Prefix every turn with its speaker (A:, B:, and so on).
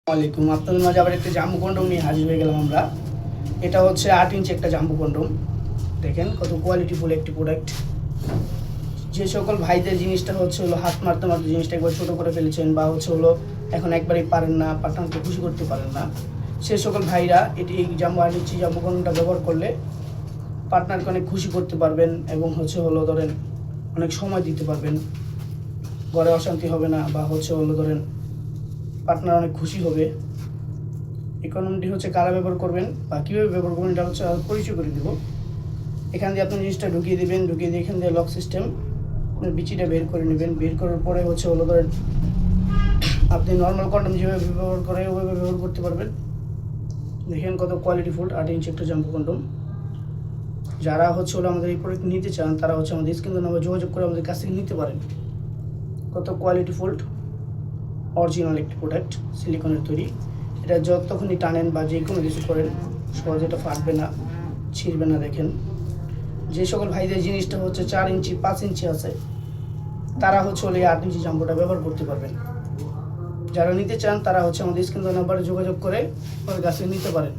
A: ওয়ালাইকুম, আপনাদের মাঝে আবার একটা জাম্বু কন্ডম নিয়ে হাজির হয়ে গেলাম আমরা। এটা হচ্ছে 8 ইঞ্চি একটা জাম্বু কন্ডম। দেখেন কত কোয়ালিটিফুল একটি প্রোডাক্ট। যে সকল ভাইদের জিনিসটা হচ্ছে হলো হাত মারতে মারতে জিনিসটা একবার ছোটো করে ফেলেছেন, বা হচ্ছে হলো এখন একবারেই পারেন না, পার্টনারকে খুশি করতে পারেন না, সে সকল ভাইরা এই জাম্বু 8 ইঞ্চি জাম্বু কন্ডমটা ব্যবহার করলে পার্টনারকে অনেক খুশি করতে পারবেন, এবং হচ্ছে হলো ধরেন অনেক সময় দিতে পারবেন, ঘরে অশান্তি হবে না, বা হচ্ছে হলো ধরেন পার্টনার অনেক খুশি হবে। এই কন্ডমটি হচ্ছে কারা ব্যবহার করবেন বা কীভাবে ব্যবহার করবেন এটা হচ্ছে পরিচয় করে দেবো। এখান দিয়ে আপনি জিনিসটা ঢুকিয়ে দেবেন, ঢুকিয়ে দিয়ে এখান দিয়ে লক সিস্টেম বিচিটা বের করে নেবেন। বের করার পরে হচ্ছে হলো ধরেন আপনি নর্মাল কন্ডম যেভাবে ব্যবহার করে ওইভাবে ব্যবহার করতে পারবেন। দেখেন কত কোয়ালিটিফুল 8 ইঞ্চি একটা জাম্বু কন্ডম। যারা হচ্ছে হলো আমাদের এই প্রোডাক্ট নিতে চান তারা হচ্ছে আমাদের স্ক্রিন নাম্বার যোগাযোগ করে আমাদের কাছ থেকে নিতে পারেন। কত কোয়ালিটিফুল অরিজিনাল একটি প্রোডাক্ট, সিলিকনের তৈরি। এটা যতক্ষণই টানেন বা যে কোনো কিছু করেন সহজে এটা ফাটবে না, ছিঁড়বে না। দেখেন যে সকল ভাইদের জিনিসটা হচ্ছে 4 ইঞ্চি 5 ইঞ্চি আছে তারা হচ্ছে হলে 8 ইঞ্চি জাম্বুটা ব্যবহার করতে পারবেন। যারা নিতে চান তারা হচ্ছে আমাদের স্ক্রিন নাম্বারে যোগাযোগ করে আমাদের কাছে নিতে পারেন।